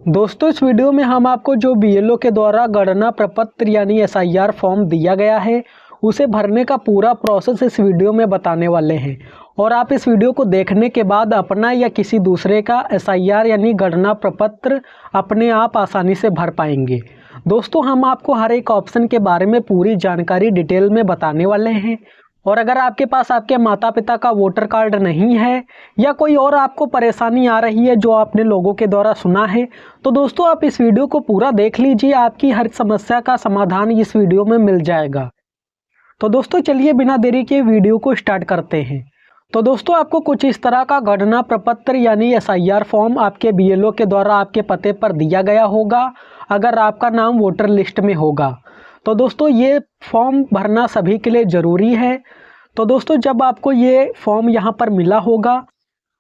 दोस्तों इस वीडियो में हम आपको जो बीएलओ के द्वारा गणना प्रपत्र यानी एसआईआर फॉर्म दिया गया है उसे भरने का पूरा प्रोसेस इस वीडियो में बताने वाले हैं और आप इस वीडियो को देखने के बाद अपना या किसी दूसरे का एसआईआर यानी गणना प्रपत्र अपने आप आसानी से भर पाएंगे। दोस्तों हम आपको हर एक ऑप्शन के बारे में पूरी जानकारी डिटेल में बताने वाले हैं और अगर आपके पास आपके माता पिता का वोटर कार्ड नहीं है या कोई और आपको परेशानी आ रही है जो आपने लोगों के द्वारा सुना है तो दोस्तों आप इस वीडियो को पूरा देख लीजिए, आपकी हर समस्या का समाधान इस वीडियो में मिल जाएगा। तो दोस्तों चलिए बिना देरी के वीडियो को स्टार्ट करते हैं। तो दोस्तों आपको कुछ इस तरह का गणना प्रपत्र यानी एसआईआर फॉर्म आपके बीएलओ के द्वारा आपके पते पर दिया गया होगा अगर आपका नाम वोटर लिस्ट में होगा। तो दोस्तों ये फॉर्म भरना सभी के लिए ज़रूरी है। तो दोस्तों जब आपको ये फॉर्म यहाँ पर मिला होगा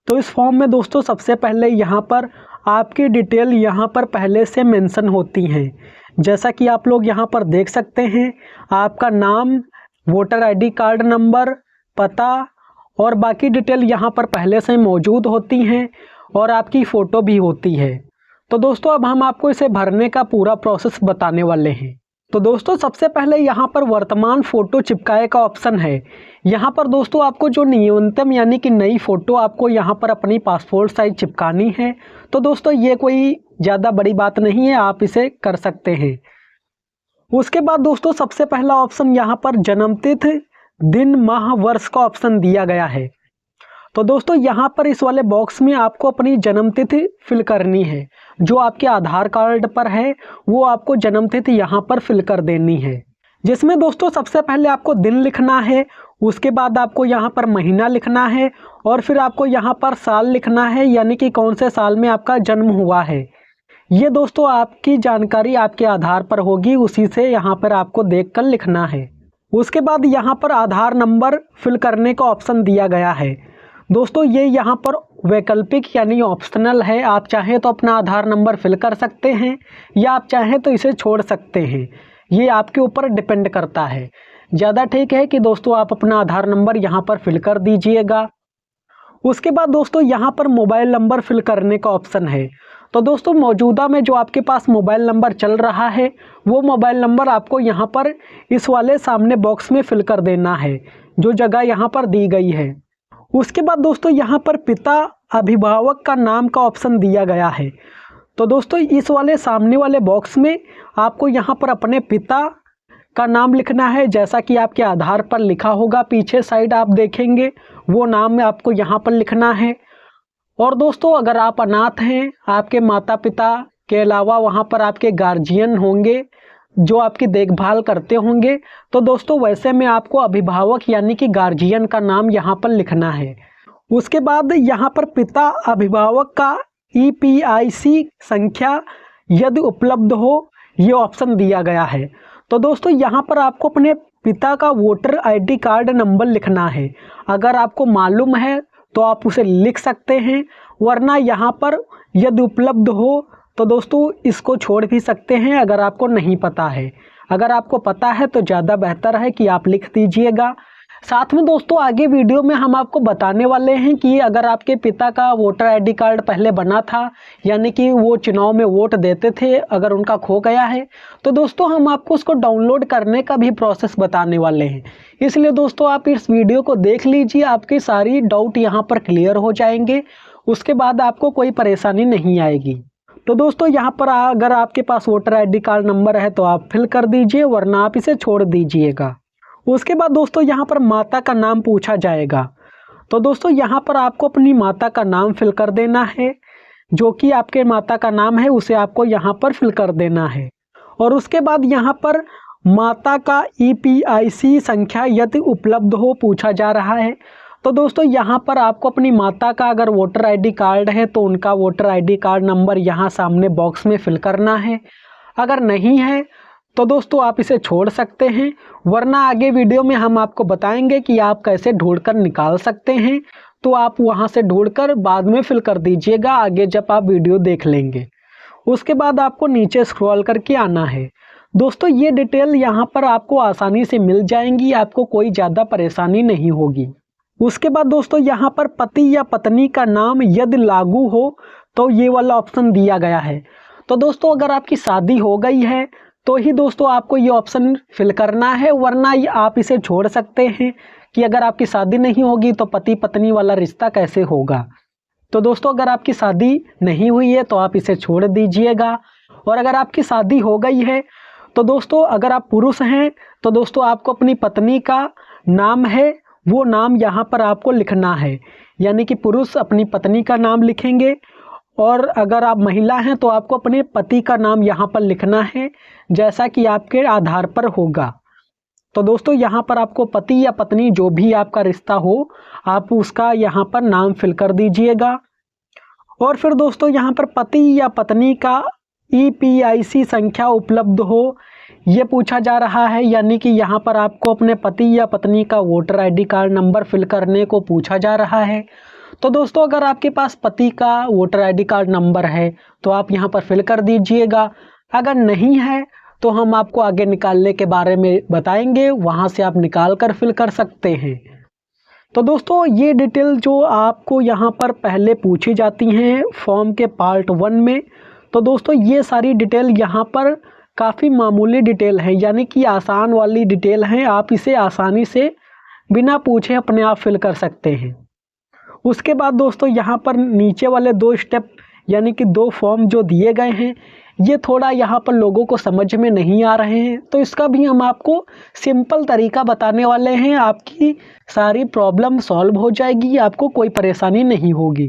तो इस फॉर्म में दोस्तों सबसे पहले यहाँ पर आपकी डिटेल यहाँ पर पहले से मेंशन होती हैं, जैसा कि आप लोग यहाँ पर देख सकते हैं। आपका नाम, वोटर आईडी कार्ड नंबर, पता और बाकी डिटेल यहाँ पर पहले से मौजूद होती हैं और आपकी फ़ोटो भी होती है। तो दोस्तों अब हम आपको इसे भरने का पूरा प्रोसेस बताने वाले हैं। तो दोस्तों सबसे पहले यहाँ पर वर्तमान फ़ोटो चिपकाए का ऑप्शन है। यहाँ पर दोस्तों आपको जो न्यूनतम यानी कि नई फ़ोटो आपको यहाँ पर अपनी पासपोर्ट साइज चिपकानी है। तो दोस्तों ये कोई ज़्यादा बड़ी बात नहीं है, आप इसे कर सकते हैं। उसके बाद दोस्तों सबसे पहला ऑप्शन यहाँ पर जन्मतिथि, दिन, माह, वर्ष का ऑप्शन दिया गया है। तो दोस्तों यहाँ पर इस वाले बॉक्स में आपको अपनी जन्मतिथि फिल करनी है। जो आपके आधार कार्ड पर है वो आपको जन्मतिथि यहाँ पर फिल कर देनी है, जिसमें दोस्तों सबसे पहले आपको दिन लिखना है, उसके बाद आपको यहाँ पर महीना लिखना है और फिर आपको यहाँ पर साल लिखना है, यानी कि कौन से साल में आपका जन्म हुआ है। ये दोस्तों आपकी जानकारी आपके आधार पर होगी, उसी से यहाँ पर आपको देखकर लिखना है। उसके बाद यहाँ पर आधार नंबर फिल करने का ऑप्शन दिया गया है। दोस्तों ये यहाँ पर वैकल्पिक यानी ऑप्शनल है, आप चाहें तो अपना आधार नंबर फिल कर सकते हैं या आप चाहें तो इसे छोड़ सकते हैं, ये आपके ऊपर डिपेंड करता है। ज़्यादा ठीक है कि दोस्तों आप अपना आधार नंबर यहाँ पर फिल कर दीजिएगा। उसके बाद दोस्तों यहाँ पर मोबाइल नंबर फिल करने का ऑप्शन है। तो दोस्तों मौजूदा में जो आपके पास मोबाइल नंबर चल रहा है वो मोबाइल नंबर आपको यहाँ पर इस वाले सामने बॉक्स में फिल कर देना है, जो जगह यहाँ पर दी गई है। उसके बाद दोस्तों यहाँ पर पिता अभिभावक का नाम का ऑप्शन दिया गया है। तो दोस्तों इस वाले सामने वाले बॉक्स में आपको यहाँ पर अपने पिता का नाम लिखना है, जैसा कि आपके आधार पर लिखा होगा। पीछे साइड आप देखेंगे वो नाम आपको यहाँ पर लिखना है। और दोस्तों अगर आप अनाथ हैं, आपके माता पिता के अलावा वहाँ पर आपके गार्जियन होंगे जो आपकी देखभाल करते होंगे, तो दोस्तों वैसे में आपको अभिभावक यानी कि गार्जियन का नाम यहाँ पर लिखना है। उसके बाद यहाँ पर पिता अभिभावक का EPIC संख्या यदि उपलब्ध हो ये ऑप्शन दिया गया है। तो दोस्तों यहाँ पर आपको अपने पिता का वोटर आईडी कार्ड नंबर लिखना है। अगर आपको मालूम है तो आप उसे लिख सकते हैं, वरना यहाँ पर यदि उपलब्ध हो तो दोस्तों इसको छोड़ भी सकते हैं अगर आपको नहीं पता है। अगर आपको पता है तो ज़्यादा बेहतर है कि आप लिख दीजिएगा। साथ में दोस्तों आगे वीडियो में हम आपको बताने वाले हैं कि अगर आपके पिता का वोटर आईडी कार्ड पहले बना था, यानी कि वो चुनाव में वोट देते थे, अगर उनका खो गया है तो दोस्तों हम आपको उसको डाउनलोड करने का भी प्रोसेस बताने वाले हैं। इसलिए दोस्तों आप इस वीडियो को देख लीजिए, आपकी सारी डाउट यहाँ पर क्लियर हो जाएंगे, उसके बाद आपको कोई परेशानी नहीं आएगी। तो दोस्तों यहाँ पर अगर आपके पास वोटर आईडी कार्ड नंबर है तो आप फिल कर दीजिए, वरना आप इसे छोड़ दीजिएगा। उसके बाद दोस्तों यहाँ पर माता का नाम पूछा जाएगा। तो दोस्तों यहाँ पर आपको अपनी माता का नाम फिल कर देना है, जो कि आपके माता का नाम है उसे आपको यहाँ पर फिल कर देना है। और उसके बाद यहाँ पर माता का EPIC संख्या यदि उपलब्ध हो पूछा जा रहा है। तो दोस्तों यहाँ पर आपको अपनी माता का अगर वोटर आईडी कार्ड है तो उनका वोटर आईडी कार्ड नंबर यहाँ सामने बॉक्स में फिल करना है। अगर नहीं है तो दोस्तों आप इसे छोड़ सकते हैं, वरना आगे वीडियो में हम आपको बताएंगे कि आप कैसे ढूंढकर निकाल सकते हैं। तो आप वहाँ से ढूंढकर बाद में फिल कर दीजिएगा आगे जब आप वीडियो देख लेंगे। उसके बाद आपको नीचे स्क्रॉल करके आना है। दोस्तों ये डिटेल यहाँ पर आपको आसानी से मिल जाएंगी, आपको कोई ज़्यादा परेशानी नहीं होगी। उसके बाद दोस्तों यहाँ पर पति या पत्नी का नाम यदि लागू हो तो ये वाला ऑप्शन दिया गया है। तो दोस्तों अगर आपकी शादी हो गई है तो ही दोस्तों आपको ये ऑप्शन फिल करना है, वरना आप इसे छोड़ सकते हैं कि अगर आपकी शादी नहीं होगी तो पति पत्नी वाला रिश्ता कैसे होगा। तो दोस्तों अगर आपकी शादी नहीं हुई है तो आप इसे छोड़ दीजिएगा। और अगर आपकी शादी हो गई है तो दोस्तों अगर आप पुरुष हैं तो दोस्तों आपको अपनी पत्नी का नाम है वो नाम यहाँ पर आपको लिखना है, यानी कि पुरुष अपनी पत्नी का नाम लिखेंगे, और अगर आप महिला हैं तो आपको अपने पति का नाम यहाँ पर लिखना है जैसा कि आपके आधार पर होगा। तो दोस्तों यहाँ पर आपको पति या पत्नी जो भी आपका रिश्ता हो आप उसका यहाँ पर नाम फिल कर दीजिएगा। और फिर दोस्तों यहाँ पर पति या पत्नी का EPIC संख्या उपलब्ध हो ये पूछा जा रहा है, यानी कि यहाँ पर आपको अपने पति या पत्नी का voter ID card number fill करने को पूछा जा रहा है। तो दोस्तों अगर आपके पास पति का वोटर ID कार्ड नंबर है तो आप यहाँ पर फिल कर दीजिएगा। अगर नहीं है तो हम आपको आगे निकालने के बारे में बताएंगे, वहाँ से आप निकाल कर फिल कर सकते हैं। तो दोस्तों ये डिटेल जो आपको यहाँ पर पहले पूछी जाती हैं फॉर्म के पार्ट 1 में, तो दोस्तों ये सारी डिटेल यहाँ पर काफ़ी मामूली डिटेल है, यानी कि आसान वाली डिटेल है। आप इसे आसानी से बिना पूछे अपने आप फिल कर सकते हैं। उसके बाद दोस्तों यहाँ पर नीचे वाले 2 स्टेप यानी कि 2 फॉर्म जो दिए गए हैं ये थोड़ा यहाँ पर लोगों को समझ में नहीं आ रहे हैं, तो इसका भी हम आपको सिंपल तरीका बताने वाले हैं। आपकी सारी प्रॉब्लम सॉल्व हो जाएगी, आपको कोई परेशानी नहीं होगी।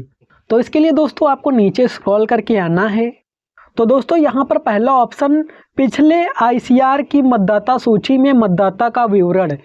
तो इसके लिए दोस्तों आपको नीचे स्क्रॉल करके आना है। तो दोस्तों यहाँ पर पहला ऑप्शन पिछले ICR की मतदाता सूची में मतदाता का विवरण,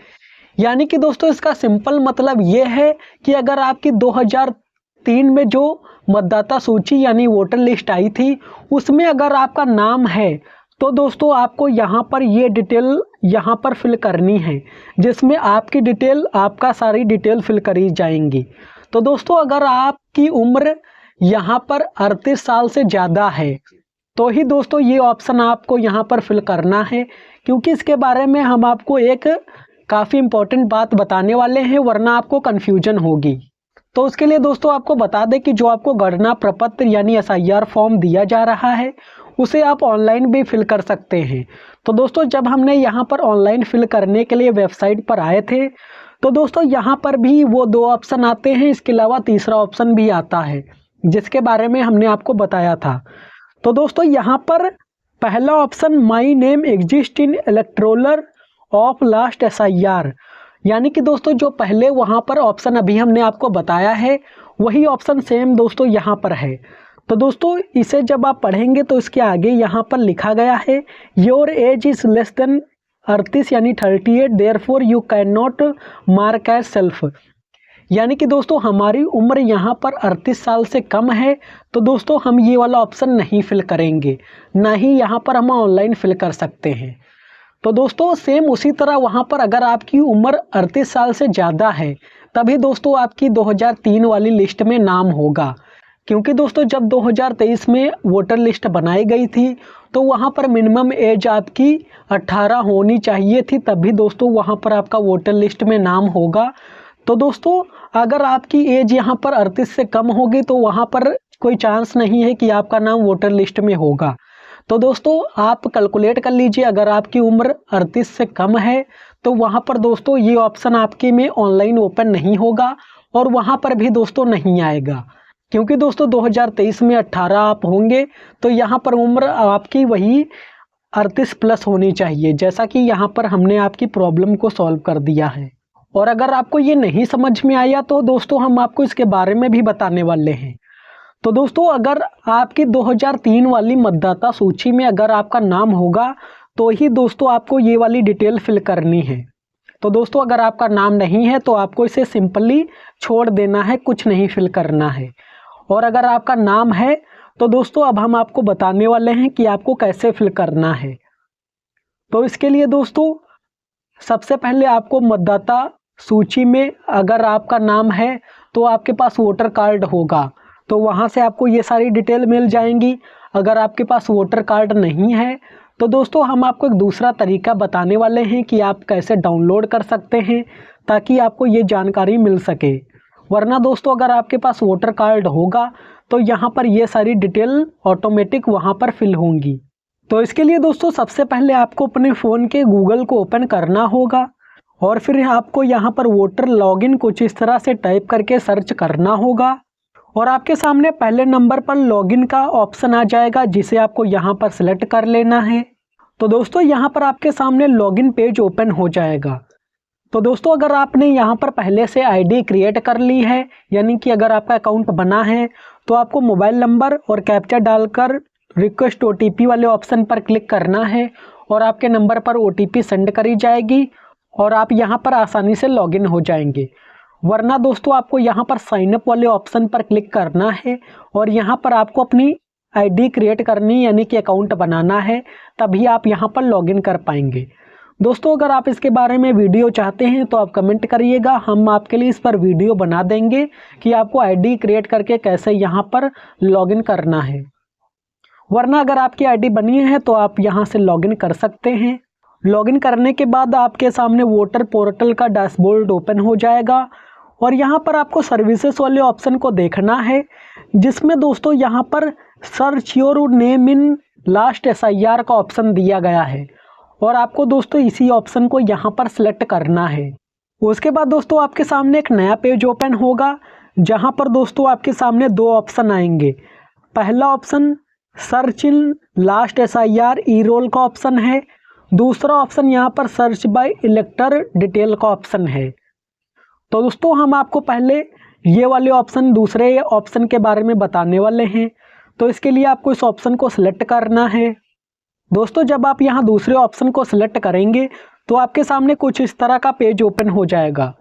यानी कि दोस्तों इसका सिंपल मतलब ये है कि अगर आपकी 2003 में जो मतदाता सूची यानी वोटर लिस्ट आई थी उसमें अगर आपका नाम है तो दोस्तों आपको यहाँ पर ये डिटेल यहाँ पर फिल करनी है, जिसमें आपकी डिटेल आपका सारी डिटेल फिल करी जाएंगी। तो दोस्तों अगर आपकी उम्र यहाँ पर 38 साल से ज़्यादा है तो ही दोस्तों ये ऑप्शन आपको यहाँ पर फिल करना है, क्योंकि इसके बारे में हम आपको एक काफ़ी इम्पोर्टेंट बात बताने वाले हैं, वरना आपको कन्फ्यूजन होगी। तो उसके लिए दोस्तों आपको बता दें कि जो आपको गणना प्रपत्र यानी SIR फॉर्म दिया जा रहा है उसे आप ऑनलाइन भी फिल कर सकते हैं। तो दोस्तों जब हमने यहाँ पर ऑनलाइन फिल करने के लिए वेबसाइट पर आए थे तो दोस्तों यहाँ पर भी वो 2 ऑप्शन आते हैं, इसके अलावा तीसरा ऑप्शन भी आता है जिसके बारे में हमने आपको बताया था। तो दोस्तों यहाँ पर पहला option my name exist in electoral of last SIR, यानी कि दोस्तों जो पहले वहाँ पर ऑप्शन अभी हमने आपको बताया है वही ऑप्शन सेम दोस्तों यहाँ पर है। तो दोस्तों इसे जब आप पढ़ेंगे तो इसके आगे यहाँ पर लिखा गया है your age is less than 38 यानी 38 therefore you can not mark as self, यानी कि दोस्तों हमारी उम्र यहाँ पर 38 साल से कम है तो दोस्तों हम ये वाला ऑप्शन नहीं फिल करेंगे, ना ही यहाँ पर हम ऑनलाइन फिल कर सकते हैं। तो दोस्तों सेम उसी तरह वहाँ पर अगर आपकी उम्र 38 साल से ज़्यादा है तभी दोस्तों आपकी 2003 वाली लिस्ट में नाम होगा, क्योंकि दोस्तों जब 2023 में वोटर लिस्ट बनाई गई थी तो वहाँ पर मिनिमम एज आपकी 18 होनी चाहिए थी, तभी दोस्तों वहाँ पर आपका वोटर लिस्ट में नाम होगा। तो दोस्तों अगर आपकी एज यहाँ पर 38 से कम होगी तो वहाँ पर कोई चांस नहीं है कि आपका नाम वोटर लिस्ट में होगा। तो दोस्तों आप कैलकुलेट कर लीजिए, अगर आपकी उम्र 38 से कम है तो वहाँ पर दोस्तों ये ऑप्शन आपके में ऑनलाइन ओपन नहीं होगा और वहाँ पर भी दोस्तों नहीं आएगा, क्योंकि दोस्तों 2023 में 18 आप होंगे तो यहाँ पर उम्र आपकी वही 38 प्लस होनी चाहिए, जैसा कि यहाँ पर हमने आपकी प्रॉब्लम को सॉल्व कर दिया है। और अगर आपको ये नहीं समझ में आया तो दोस्तों हम आपको इसके बारे में भी बताने वाले हैं। तो दोस्तों अगर आपकी 2003 वाली मतदाता सूची में अगर आपका नाम होगा तो ही दोस्तों आपको ये वाली डिटेल फिल करनी है। तो दोस्तों अगर आपका नाम नहीं है तो आपको इसे सिंपली छोड़ देना है, कुछ नहीं फिल करना है। और अगर आपका नाम है तो दोस्तों अब हम आपको बताने वाले हैं कि आपको कैसे फिल करना है। तो इसके लिए दोस्तों सबसे पहले आपको मतदाता सूची में अगर आपका नाम है तो आपके पास वोटर कार्ड होगा, तो वहाँ से आपको ये सारी डिटेल मिल जाएंगी। अगर आपके पास वोटर कार्ड नहीं है तो दोस्तों हम आपको एक दूसरा तरीका बताने वाले हैं कि आप कैसे डाउनलोड कर सकते हैं ताकि आपको ये जानकारी मिल सके। वरना दोस्तों अगर आपके पास वोटर कार्ड होगा तो यहाँ पर ये सारी डिटेल ऑटोमेटिक वहाँ पर फिल होंगी। तो इसके लिए दोस्तों सबसे पहले आपको अपने फ़ोन के गूगल को ओपन करना होगा और फिर आपको यहाँ पर वोटर लॉगिन कुछ इस तरह से टाइप करके सर्च करना होगा और आपके सामने पहले नंबर पर लॉगिन का ऑप्शन आ जाएगा, जिसे आपको यहाँ पर सिलेक्ट कर लेना है। तो दोस्तों यहाँ पर आपके सामने लॉगिन पेज ओपन हो जाएगा। तो दोस्तों अगर आपने यहाँ पर पहले से आईडी क्रिएट कर ली है, यानी कि अगर आपका अकाउंट बना है, तो आपको मोबाइल नंबर और कैप्चा डालकर रिक्वेस्ट ओटीपी वाले ऑप्शन पर क्लिक करना है और आपके नंबर पर ओटीपी सेंड करी जाएगी और आप यहाँ पर आसानी से लॉगिन हो जाएंगे। वरना दोस्तों आपको यहाँ पर साइन अप वाले ऑप्शन पर क्लिक करना है और यहाँ पर आपको अपनी आईडी क्रिएट करनी, यानी कि अकाउंट बनाना है, तभी आप यहाँ पर लॉगिन कर पाएंगे। दोस्तों अगर आप इसके बारे में वीडियो चाहते हैं तो आप कमेंट करिएगा, हम आपके लिए इस पर वीडियो बना देंगे कि आपको आईडी क्रिएट करके कैसे यहाँ पर लॉगिन करना है। वरना अगर आपकी आईडी बनी है तो आप यहाँ से लॉगिन कर सकते हैं। लॉगिन करने के बाद आपके सामने वोटर पोर्टल का डैशबोर्ड ओपन हो जाएगा और यहाँ पर आपको सर्विसेज वाले ऑप्शन को देखना है, जिसमें दोस्तों यहाँ पर search your name in last SIR का ऑप्शन दिया गया है और आपको दोस्तों इसी ऑप्शन को यहाँ पर सिलेक्ट करना है। उसके बाद दोस्तों आपके सामने एक नया पेज ओपन होगा, जहाँ पर दोस्तों आपके सामने दो ऑप्शन आएंगे। पहला option search in last SIR ई-रोल का ऑप्शन है, दूसरा ऑप्शन यहाँ पर सर्च बाय इलेक्टर डिटेल का ऑप्शन है। तो दोस्तों हम आपको पहले ये वाले ऑप्शन, दूसरे ऑप्शन के बारे में बताने वाले हैं। तो इसके लिए आपको इस ऑप्शन को सिलेक्ट करना है। दोस्तों जब आप यहाँ दूसरे ऑप्शन को सिलेक्ट करेंगे तो आपके सामने कुछ इस तरह का पेज ओपन हो जाएगा।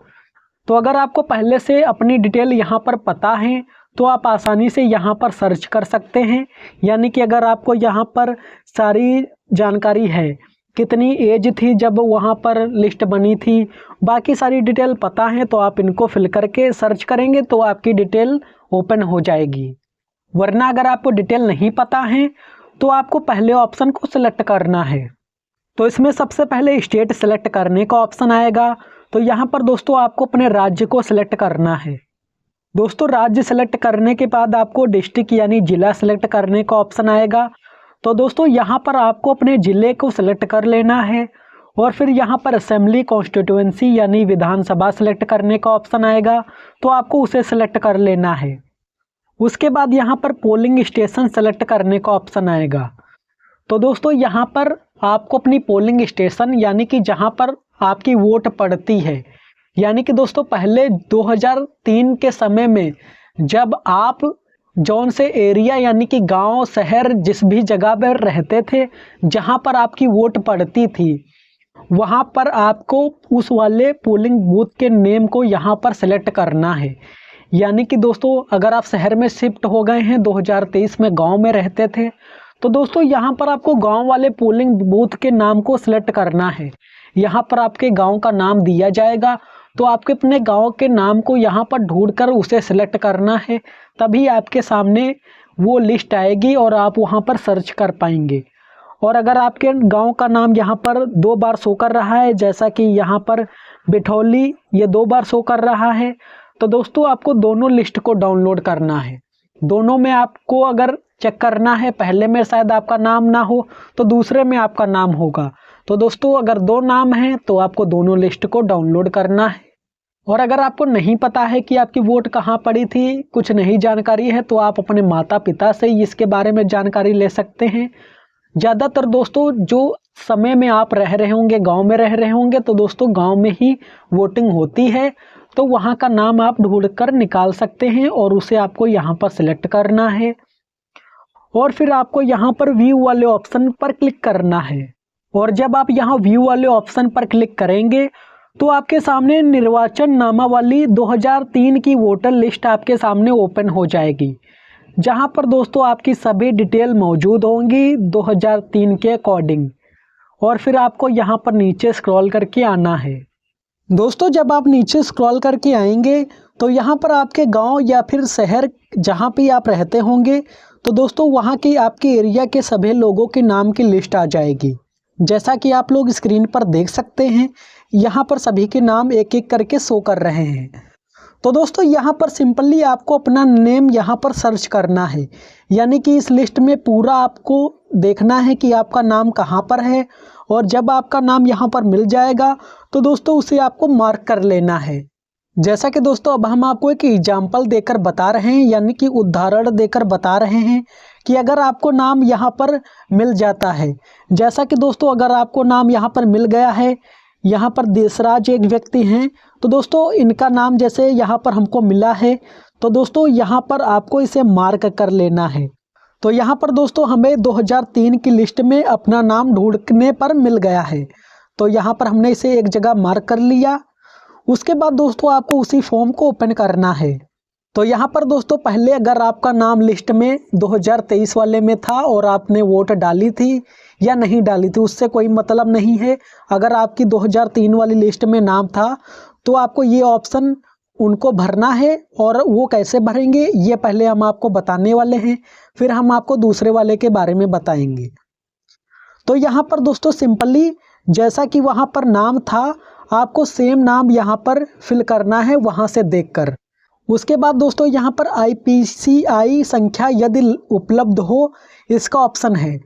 तो अगर आपको पहले से अपनी डिटेल यहाँ पर पता है तो आप आसानी से यहाँ पर सर्च कर सकते हैं, यानी कि अगर आपको यहाँ पर सारी जानकारी है, कितनी एज थी जब वहाँ पर लिस्ट बनी थी, बाकी सारी डिटेल पता है, तो आप इनको फिल करके सर्च करेंगे तो आपकी डिटेल ओपन हो जाएगी। वरना अगर आपको डिटेल नहीं पता है तो आपको पहले ऑप्शन को सिलेक्ट करना है। तो इसमें सबसे पहले स्टेट सेलेक्ट करने का ऑप्शन आएगा। तो यहाँ पर दोस्तों आपको अपने राज्य को सिलेक्ट करना है। दोस्तों राज्य सेलेक्ट करने के बाद आपको डिस्ट्रिक्ट यानी ज़िला सेलेक्ट करने का ऑप्शन आएगा। तो दोस्तों यहाँ पर आपको अपने ज़िले को सिलेक्ट कर लेना है और फिर यहाँ पर असेंबली कॉन्स्टिट्यूएंसी यानी विधानसभा सेलेक्ट करने का ऑप्शन आएगा, तो आपको उसे सेलेक्ट कर लेना है। उसके बाद यहाँ पर पोलिंग स्टेशन सेलेक्ट करने का ऑप्शन आएगा। तो दोस्तों यहाँ पर आपको अपनी पोलिंग स्टेशन, यानी कि जहाँ पर आपकी वोट पड़ती है, यानी कि दोस्तों पहले 2003 के समय में जब आप जौन से एरिया यानी कि गांव शहर जिस भी जगह पर रहते थे, जहां पर आपकी वोट पड़ती थी, वहां पर आपको उस वाले पोलिंग बूथ के नेम को यहां पर सेलेक्ट करना है। यानी कि दोस्तों अगर आप शहर में शिफ्ट हो गए हैं, 2023 में गांव में रहते थे, तो दोस्तों यहां पर आपको गांव वाले पोलिंग बूथ के नाम को सिलेक्ट करना है। यहां पर आपके गांव का नाम दिया जाएगा, तो आपके अपने गांव के नाम को यहाँ पर ढूंढकर उसे सिलेक्ट करना है, तभी आपके सामने वो लिस्ट आएगी और आप वहाँ पर सर्च कर पाएंगे। और अगर आपके गांव का नाम यहाँ पर 2 बार शो कर रहा है, जैसा कि यहाँ पर बिठौली ये 2 बार शो कर रहा है, तो दोस्तों आपको दोनों लिस्ट को डाउनलोड करना है। दोनों में आपको अगर चेक करना है, पहले में शायद आपका नाम ना हो तो दूसरे में आपका नाम होगा। तो दोस्तों अगर 2 नाम हैं तो आपको दोनों लिस्ट को डाउनलोड करना है। और अगर आपको नहीं पता है कि आपकी वोट कहाँ पड़ी थी, कुछ नहीं जानकारी है, तो आप अपने माता पिता से ही इसके बारे में जानकारी ले सकते हैं। ज़्यादातर दोस्तों जो समय में आप रह रहे होंगे, गांव में रह रहे होंगे, तो दोस्तों गांव में ही वोटिंग होती है, तो वहाँ का नाम आप ढूंढकर निकाल सकते हैं और उसे आपको यहाँ पर सिलेक्ट करना है। और फिर आपको यहाँ पर व्यू वाले ऑप्शन पर क्लिक करना है। और जब आप यहाँ व्यू वाले ऑप्शन पर क्लिक करेंगे तो आपके सामने निर्वाचन नामावली 2003 की वोटर लिस्ट आपके सामने ओपन हो जाएगी, जहां पर दोस्तों आपकी सभी डिटेल मौजूद होंगी 2003 के अकॉर्डिंग। और फिर आपको यहां पर नीचे स्क्रॉल करके आना है। दोस्तों जब आप नीचे स्क्रॉल करके आएंगे तो यहां पर आपके गांव या फिर शहर जहां भी आप रहते होंगे, तो दोस्तों वहां की आपके एरिया के सभी लोगों के नाम की लिस्ट आ जाएगी। जैसा कि आप लोग स्क्रीन पर देख सकते हैं, यहाँ पर सभी के नाम एक एक करके शो कर रहे हैं। तो दोस्तों यहाँ पर सिंपली आपको अपना नेम यहाँ पर सर्च करना है, यानी कि इस लिस्ट में पूरा आपको देखना है कि आपका नाम कहाँ पर है। और जब आपका नाम यहाँ पर मिल जाएगा तो दोस्तों उसे आपको मार्क कर लेना है। जैसा कि दोस्तों अब हम आपको एक एग्जाम्पल देकर बता रहे हैं, यानी कि उदाहरण देकर बता रहे हैं कि अगर आपको नाम यहाँ पर मिल जाता है, जैसा कि दोस्तों अगर आपको नाम यहाँ पर मिल गया है, यहाँ पर देशराज एक व्यक्ति हैं, तो दोस्तों इनका नाम जैसे यहाँ पर हमको मिला है, तो दोस्तों यहाँ पर आपको इसे मार्क कर लेना है। तो यहाँ पर दोस्तों हमें 2003 की लिस्ट में अपना नाम ढूंढने पर मिल गया है, तो यहाँ पर हमने इसे एक जगह मार्क कर लिया। उसके बाद दोस्तों आपको उसी फॉर्म को ओपन करना है। तो यहाँ पर दोस्तों पहले अगर आपका नाम लिस्ट में 2023 वाले में था और आपने वोट डाली थी या नहीं डाली थी, उससे कोई मतलब नहीं है। अगर आपकी 2003 वाली लिस्ट में नाम था तो आपको ये ऑप्शन उनको भरना है, और वो कैसे भरेंगे ये पहले हम आपको बताने वाले हैं, फिर हम आपको दूसरे वाले के बारे में बताएंगे। तो यहाँ पर दोस्तों सिंपली जैसा कि वहाँ पर नाम था, आपको सेम नाम यहाँ पर फिल करना है वहाँ से देखकर। उसके बाद दोस्तों यहाँ पर IPCI संख्या यदि उपलब्ध हो, इसका ऑप्शन है।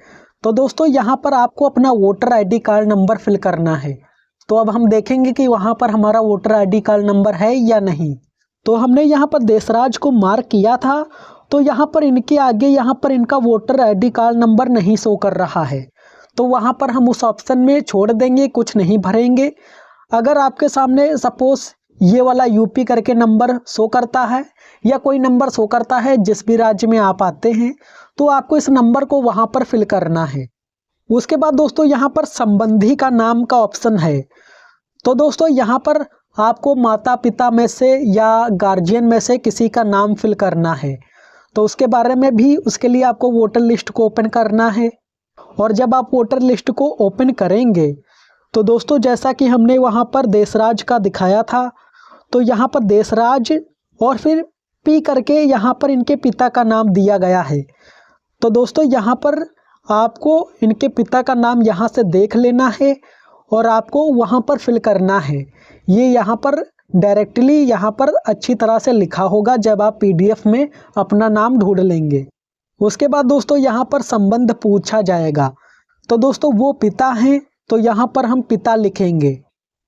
तो दोस्तों यहाँ पर आपको अपना voter ID card number fill करना है। तो अब हम देखेंगे कि वहाँ पर हमारा वोटर ID कार्ड नंबर है या नहीं। तो हमने यहाँ पर देशराज को मार्क किया था, तो यहाँ पर इनके आगे यहाँ पर इनका वोटर ID कार्ड नंबर नहीं शो कर रहा है, तो वहाँ पर हम उस ऑप्शन में छोड़ देंगे, कुछ नहीं भरेंगे। अगर आपके सामने सपोज ये वाला UP करके नंबर शो करता है या कोई नंबर शो करता है जिस भी राज्य में आप आते हैं, तो आपको इस नंबर को वहाँ पर फिल करना है। उसके बाद दोस्तों यहाँ पर संबंधी का नाम का ऑप्शन है। तो दोस्तों यहाँ पर आपको माता पिता में से या गार्जियन में से किसी का नाम फिल करना है। तो उसके बारे में भी उसके लिए आपको वोटर लिस्ट को ओपन करना है। और जब आप वोटर लिस्ट को ओपन करेंगे तो दोस्तों जैसा कि हमने वहाँ पर देशराज का दिखाया था, तो यहाँ पर देशराज और फिर P करके यहाँ पर इनके पिता का नाम दिया गया है। तो दोस्तों यहाँ पर आपको इनके पिता का नाम यहाँ से देख लेना है और आपको वहाँ पर फिल करना है। ये यहाँ पर डायरेक्टली यहाँ पर अच्छी तरह से लिखा होगा जब आप PDF में अपना नाम ढूंढ लेंगे। उसके बाद दोस्तों यहाँ पर संबंध पूछा जाएगा। तो दोस्तों वो पिता हैं, तो यहाँ पर हम पिता लिखेंगे।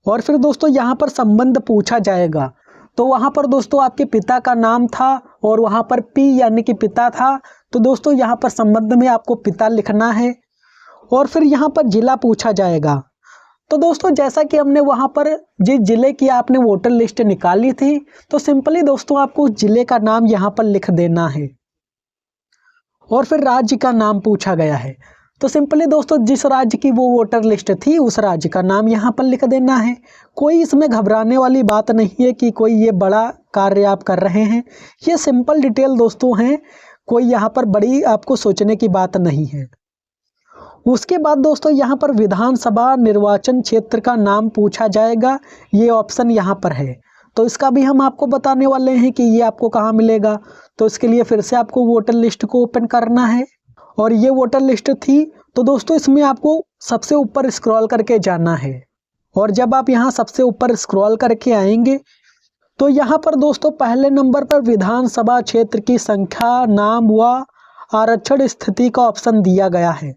और फिर दोस्तों यहाँ पर संबंध पूछा जाएगा, तो वहाँ पर दोस्तों आपके पिता का नाम था और वहाँ पर P यानी कि पिता था, तो दोस्तों यहाँ पर संबंध में आपको पिता लिखना है। और फिर यहाँ पर जिला पूछा जाएगा। तो दोस्तों जैसा कि हमने वहाँ पर जिस जिले की आपने वोटर लिस्ट निकाली थी, तो सिंपली दोस्तों आपको उस जिले का नाम यहाँ पर लिख देना है। और फिर राज्य का नाम पूछा गया है, तो सिंपली दोस्तों जिस राज्य की वो वोटर लिस्ट थी उस राज्य का नाम यहाँ पर लिख देना है। कोई इसमें घबराने वाली बात नहीं है कि कोई ये बड़ा कार्य आप कर रहे हैं, ये सिंपल डिटेल दोस्तों हैं, कोई यहाँ पर बड़ी आपको सोचने की बात नहीं है। उसके बाद दोस्तों यहाँ पर विधानसभा निर्वाचन क्षेत्र का नाम पूछा जाएगा, ये ऑप्शन यहाँ पर है। तो इसका भी हम आपको बताने वाले हैं कि ये आपको कहाँ मिलेगा। तो इसके लिए फिर से आपको वोटर लिस्ट को ओपन करना है, और ये वोटर लिस्ट थी, तो दोस्तों इसमें आपको सबसे ऊपर स्क्रॉल करके जाना है। और जब आप यहाँ सबसे ऊपर स्क्रॉल करके आएंगे तो यहाँ पर दोस्तों पहले नंबर पर विधानसभा क्षेत्र की संख्या, नाम व आरक्षण स्थिति का ऑप्शन दिया गया है।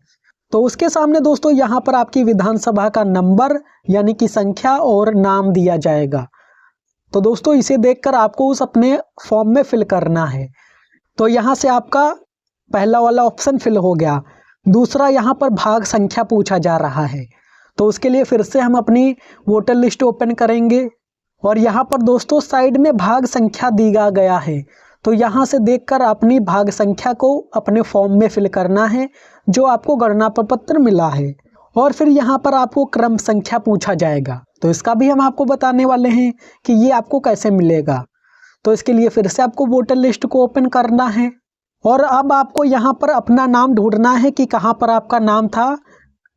तो उसके सामने दोस्तों यहाँ पर आपकी विधानसभा का नंबर यानी कि संख्या और नाम दिया जाएगा। तो दोस्तों इसे देखकर आपको उस अपने फॉर्म में फिल करना है। तो यहाँ से आपका पहला वाला ऑप्शन फिल हो गया। दूसरा यहाँ पर भाग संख्या पूछा जा रहा है, तो उसके लिए फिर से हम अपनी वोटर लिस्ट ओपन करेंगे और यहाँ पर दोस्तों साइड में भाग संख्या दिया गया है। तो यहाँ से देखकर अपनी भाग संख्या को अपने फॉर्म में फिल करना है जो आपको गणना प्रपत्र मिला है। और फिर यहाँ पर आपको क्रम संख्या पूछा जाएगा, तो इसका भी हम आपको बताने वाले हैं कि ये आपको कैसे मिलेगा। तो इसके लिए फिर से आपको वोटर लिस्ट को ओपन करना है और अब आपको यहाँ पर अपना नाम ढूंढना है कि कहाँ पर आपका नाम था।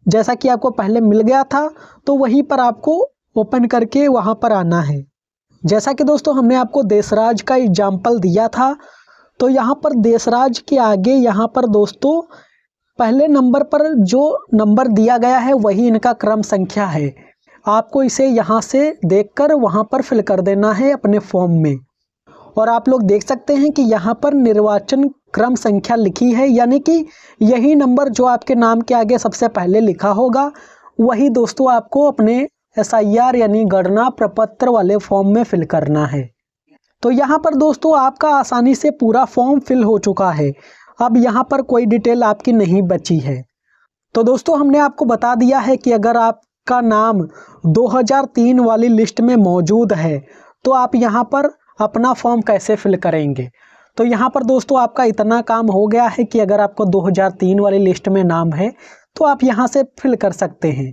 जैसा कि आपको पहले मिल गया था तो वहीं पर आपको ओपन करके वहाँ पर आना है। जैसा कि दोस्तों हमने आपको देशराज का एग्जाम्पल दिया था, तो यहाँ पर देशराज के आगे यहाँ पर दोस्तों पहले नंबर पर जो नंबर दिया गया है वही इनका क्रम संख्या है। आपको इसे यहाँ से देखकर वहाँ पर फिल कर देना है अपने फॉर्म में। और आप लोग देख सकते हैं कि यहाँ पर निर्वाचन क्रम संख्या लिखी है, यानी कि यही नंबर जो आपके नाम के आगे सबसे पहले लिखा होगा वही दोस्तों आपको अपने SIR यानी गणना प्रपत्र वाले फॉर्म में फिल करना है। तो यहाँ पर दोस्तों आपका आसानी से पूरा फॉर्म फिल हो चुका है। अब यहाँ पर कोई डिटेल आपकी नहीं बची है। तो दोस्तों हमने आपको बता दिया है कि अगर आपका नाम 2003 वाली लिस्ट में मौजूद है तो आप यहाँ पर अपना फॉर्म कैसे फिल करेंगे। तो यहाँ पर दोस्तों आपका इतना काम हो गया है कि अगर आपको 2003 वाली लिस्ट में नाम है तो आप यहाँ से फिल कर सकते हैं।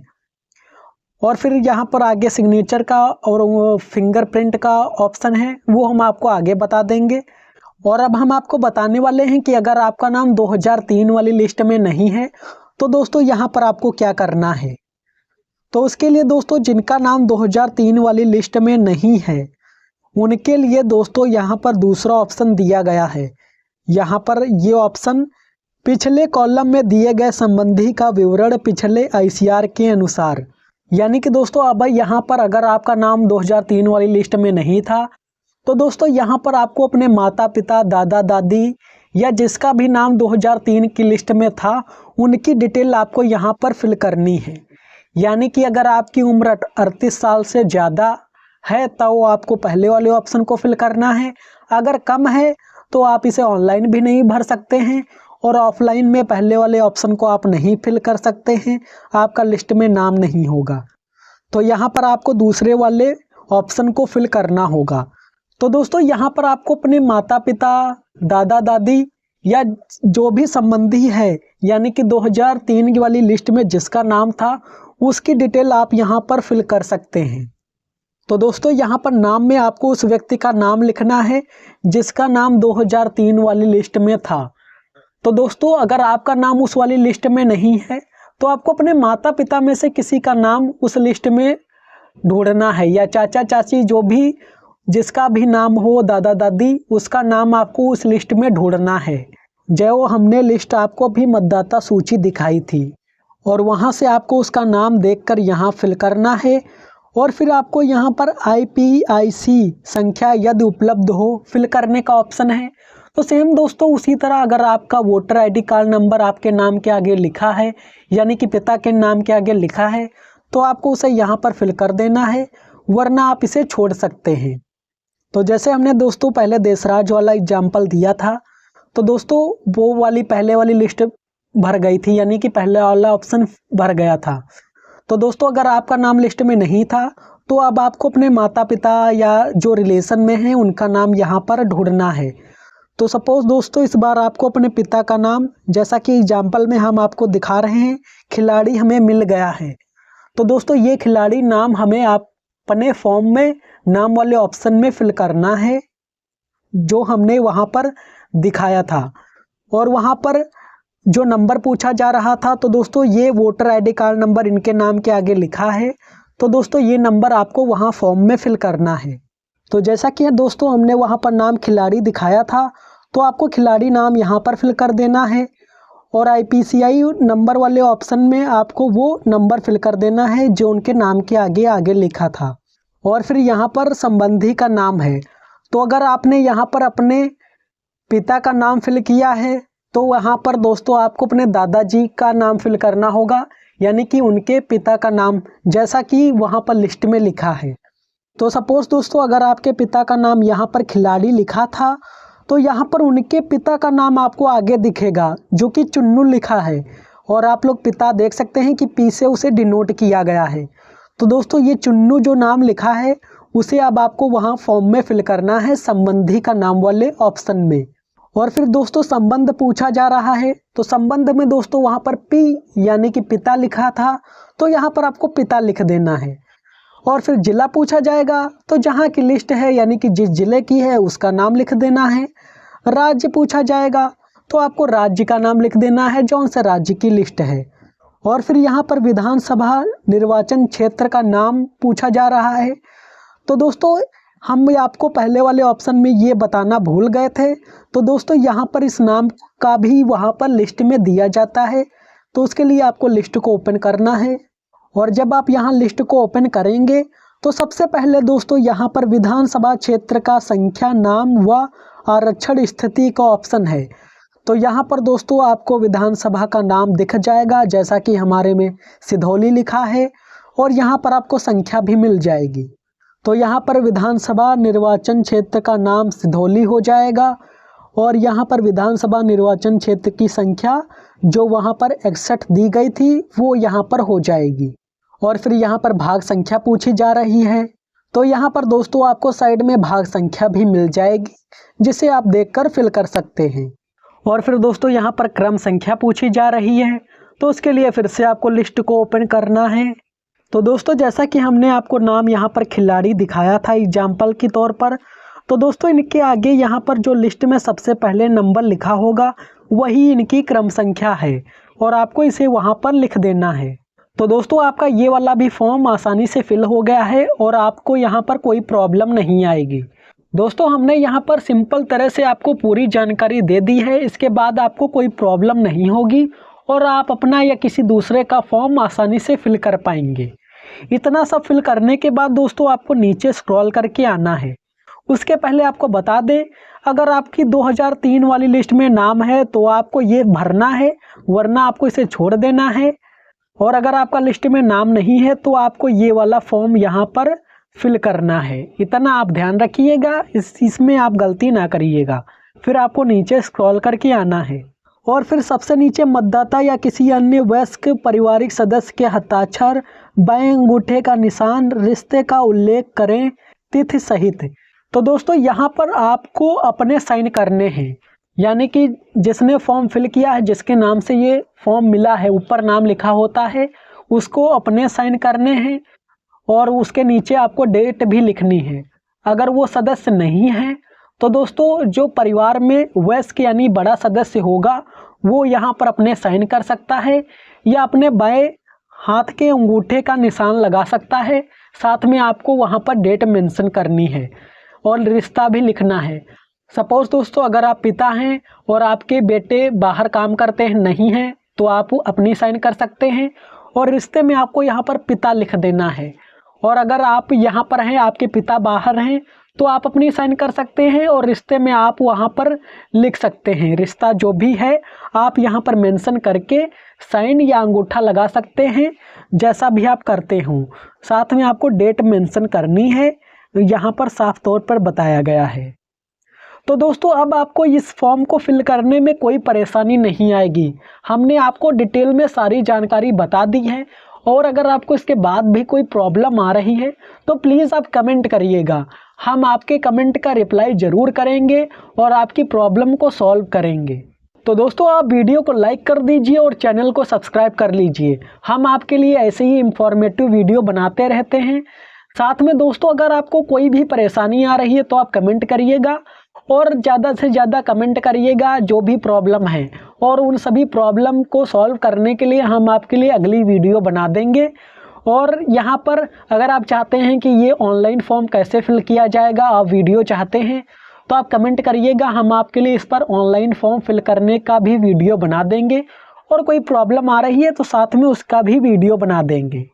और फिर यहाँ पर आगे सिग्नेचर का और फिंगरप्रिंट का ऑप्शन है, वो हम आपको आगे बता देंगे। और अब हम आपको बताने वाले हैं कि अगर आपका नाम 2003 वाली लिस्ट में नहीं है तो दोस्तों यहाँ पर आपको क्या करना है। तो उसके लिए दोस्तों जिनका नाम 2003 वाली लिस्ट में नहीं है उनके लिए दोस्तों यहाँ पर दूसरा ऑप्शन दिया गया है। यहाँ पर ये ऑप्शन पिछले कॉलम में दिए गए संबंधी का विवरण पिछले ICR के अनुसार, यानी कि दोस्तों अब यहाँ पर अगर आपका नाम 2003 वाली लिस्ट में नहीं था तो दोस्तों यहाँ पर आपको अपने माता पिता, दादा दादी या जिसका भी नाम 2003 की लिस्ट में था उनकी डिटेल आपको यहाँ पर फिल करनी है। यानी कि अगर आपकी उम्र 38 साल से ज़्यादा है तो आपको पहले वाले ऑप्शन को फिल करना है। अगर कम है तो आप इसे ऑनलाइन भी नहीं भर सकते हैं और ऑफलाइन में पहले वाले ऑप्शन को आप नहीं फिल कर सकते हैं, आपका लिस्ट में नाम नहीं होगा। तो यहाँ पर आपको दूसरे वाले ऑप्शन को फिल करना होगा। तो दोस्तों यहाँ पर आपको अपने माता पिता, दादा दादी या जो भी संबंधी है यानी कि 2003 वाली लिस्ट में जिसका नाम था उसकी डिटेल आप यहाँ पर फिल कर सकते हैं। तो दोस्तों यहाँ पर नाम में आपको उस व्यक्ति का नाम लिखना है जिसका नाम 2003 वाली लिस्ट में था। तो दोस्तों अगर आपका नाम उस वाली लिस्ट में नहीं है तो आपको अपने माता पिता में से किसी का नाम उस लिस्ट में ढूंढना है, या चाचा चाची जो भी जिसका भी नाम हो, दादा दादी, उसका नाम आपको उस लिस्ट में ढूंढना है। जो हमने लिस्ट आपको भी मतदाता सूची दिखाई थी और वहाँ से आपको उसका नाम देखकर यहाँ फिल करना है। और फिर आपको यहाँ पर IPIC संख्या यदि उपलब्ध हो फिल करने का ऑप्शन है। तो सेम दोस्तों उसी तरह अगर आपका वोटर ID कार्ड नंबर आपके नाम के आगे लिखा है यानी कि पिता के नाम के आगे लिखा है तो आपको उसे यहाँ पर फिल कर देना है, वरना आप इसे छोड़ सकते हैं। तो जैसे हमने दोस्तों पहले देशराज वाला एग्जाम्पल दिया था तो दोस्तों वो वाली पहले वाली लिस्ट भर गई थी, यानी कि पहले वाला ऑप्शन भर गया था। तो दोस्तों अगर आपका नाम लिस्ट में नहीं था तो अब आपको अपने माता पिता या जो रिलेशन में हैं उनका नाम यहाँ पर ढूंढना है। तो सपोज़ दोस्तों इस बार आपको अपने पिता का नाम, जैसा कि एग्जाम्पल में हम आपको दिखा रहे हैं, खिलाड़ी हमें मिल गया है। तो दोस्तों ये खिलाड़ी नाम हमें अपने फॉर्म में नाम वाले ऑप्शन में फिल करना है जो हमने वहाँ पर दिखाया था। और वहाँ पर जो नंबर पूछा जा रहा था तो दोस्तों ये वोटर ID कार्ड नंबर इनके नाम के आगे लिखा है, तो दोस्तों ये नंबर आपको वहाँ फॉर्म में फिल करना है। तो जैसा कि दोस्तों हमने वहाँ पर नाम खिलाड़ी दिखाया था तो आपको खिलाड़ी नाम यहाँ पर फिल कर देना है और IPCI नंबर वाले ऑप्शन में आपको वो नंबर फिल कर देना है जो उनके नाम के आगे आगे लिखा था। और फिर यहाँ पर संबंधी का नाम है, तो अगर आपने यहाँ पर अपने पिता का नाम फिल किया है तो वहाँ पर दोस्तों आपको अपने दादाजी का नाम फिल करना होगा, यानी कि उनके पिता का नाम जैसा कि वहाँ पर लिस्ट में लिखा है। तो सपोज़ दोस्तों अगर आपके पिता का नाम यहाँ पर खिलाड़ी लिखा था तो यहाँ पर उनके पिता का नाम आपको आगे दिखेगा जो कि चुन्नू लिखा है, और आप लोग पिता देख सकते हैं कि पी से उसे डिनोट किया गया है। तो दोस्तों ये चुन्नू जो नाम लिखा है उसे अब आपको वहाँ फॉर्म में फिल करना है संबंधी का नाम वाले ऑप्शन में। और फिर दोस्तों संबंध पूछा जा रहा है तो संबंध में दोस्तों वहाँ पर पी यानी कि पिता लिखा था तो यहाँ पर आपको पिता लिख देना है। और फिर जिला पूछा जाएगा तो जहाँ की लिस्ट है यानी कि जिस जिले की है उसका नाम लिख देना है। राज्य पूछा जाएगा तो आपको राज्य का नाम लिख देना है जौन से राज्य की लिस्ट है। और फिर यहाँ पर विधानसभा निर्वाचन क्षेत्र का नाम पूछा जा रहा है। तो दोस्तों हम आपको पहले वाले ऑप्शन में ये बताना भूल गए थे, तो दोस्तों यहाँ पर इस नाम का भी वहाँ पर लिस्ट में दिया जाता है। तो उसके लिए आपको लिस्ट को ओपन करना है और जब आप यहाँ लिस्ट को ओपन करेंगे तो सबसे पहले दोस्तों यहाँ पर विधानसभा क्षेत्र का संख्या, नाम व आरक्षण स्थिति का ऑप्शन है। तो यहाँ पर दोस्तों आपको विधानसभा का नाम दिख जाएगा, जैसा कि हमारे में सिधौली लिखा है, और यहाँ पर आपको संख्या भी मिल जाएगी। तो यहाँ पर विधानसभा निर्वाचन क्षेत्र का नाम सिधौली हो जाएगा, और यहाँ पर विधानसभा निर्वाचन क्षेत्र की संख्या जो वहाँ पर 61 दी गई थी वो यहाँ पर हो जाएगी। और फिर यहाँ पर भाग संख्या पूछी जा रही है। तो यहाँ पर दोस्तों आपको साइड में भाग संख्या भी मिल जाएगी, जिसे आप देखकर फिल कर सकते हैं। और फिर दोस्तों यहाँ पर क्रम संख्या पूछी जा रही है, तो उसके लिए फिर से आपको लिस्ट को ओपन करना है। तो दोस्तों जैसा कि हमने आपको नाम यहाँ पर खिलाड़ी दिखाया था एग्जाम्पल के तौर पर, तो दोस्तों इनके आगे यहाँ पर जो लिस्ट में सबसे पहले नंबर लिखा होगा वही इनकी क्रम संख्या है, और आपको इसे वहाँ पर लिख देना है। तो दोस्तों आपका ये वाला भी फॉर्म आसानी से फिल हो गया है और आपको यहाँ पर कोई प्रॉब्लम नहीं आएगी। दोस्तों हमने यहाँ पर सिंपल तरह से आपको पूरी जानकारी दे दी है, इसके बाद आपको कोई प्रॉब्लम नहीं होगी और आप अपना या किसी दूसरे का फॉर्म आसानी से फिल कर पाएंगे। इतना सब फिल करने के बाद दोस्तों आपको नीचे स्क्रॉल करके आना है। उसके पहले आपको बता दें, अगर आपकी 2003 वाली लिस्ट में नाम है तो आपको ये भरना है, वरना आपको इसे छोड़ देना है। और अगर आपका लिस्ट में नाम नहीं है तो आपको ये वाला फॉर्म यहाँ पर फिल करना है। इतना आप ध्यान रखिएगा, इसमें आप गलती ना करिएगा। फिर आपको नीचे स्क्रॉल करके आना है और फिर सबसे नीचे मतदाता या किसी अन्य वयस्क पारिवारिक सदस्य के हस्ताक्षर, बाएं अंगूठे का निशान, रिश्ते का उल्लेख करें तिथि सहित। तो दोस्तों यहाँ पर आपको अपने साइन करने हैं, यानी कि जिसने फॉर्म फिल किया है, जिसके नाम से ये फॉर्म मिला है, ऊपर नाम लिखा होता है, उसको अपने साइन करने हैं और उसके नीचे आपको डेट भी लिखनी है। अगर वो सदस्य नहीं है तो दोस्तों जो परिवार में वयस्क यानी बड़ा सदस्य होगा वो यहाँ पर अपने साइन कर सकता है या अपने बाएं हाथ के अंगूठे का निशान लगा सकता है। साथ में आपको वहाँ पर डेट मेंशन करनी है और रिश्ता भी लिखना है। सपोज़ दोस्तों अगर आप पिता हैं और आपके बेटे बाहर काम करते हैं, नहीं हैं, तो आप अपनी साइन कर सकते हैं और रिश्ते में आपको यहाँ पर पिता लिख देना है। और अगर आप यहाँ पर हैं, आपके पिता बाहर हैं, तो आप अपनी साइन कर सकते हैं और रिश्ते में आप वहाँ पर लिख सकते हैं। रिश्ता जो भी है आप यहाँ पर मेंशन करके साइन या अंगूठा लगा सकते हैं, जैसा भी आप करते हों। साथ में आपको डेट मेंशन करनी है, यहाँ पर साफ तौर पर बताया गया है। तो दोस्तों अब आपको इस फॉर्म को फिल करने में कोई परेशानी नहीं आएगी। हमने आपको डिटेल में सारी जानकारी बता दी है और अगर आपको इसके बाद भी कोई प्रॉब्लम आ रही है तो प्लीज़ आप कमेंट करिएगा। हम आपके कमेंट का रिप्लाई ज़रूर करेंगे और आपकी प्रॉब्लम को सॉल्व करेंगे। तो दोस्तों आप वीडियो को लाइक कर दीजिए और चैनल को सब्सक्राइब कर लीजिए। हम आपके लिए ऐसे ही इंफॉर्मेटिव वीडियो बनाते रहते हैं। साथ में दोस्तों अगर आपको कोई भी परेशानी आ रही है तो आप कमेंट करिएगा और ज़्यादा से ज़्यादा कमेंट करिएगा जो भी प्रॉब्लम है, और उन सभी प्रॉब्लम को सॉल्व करने के लिए हम आपके लिए अगली वीडियो बना देंगे। और यहाँ पर अगर आप चाहते हैं कि ये ऑनलाइन फॉर्म कैसे फिल किया जाएगा, आप वीडियो चाहते हैं तो आप कमेंट करिएगा, हम आपके लिए इस पर ऑनलाइन फॉर्म फिल करने का भी वीडियो बना देंगे। और कोई प्रॉब्लम आ रही है तो साथ में उसका भी वीडियो बना देंगे।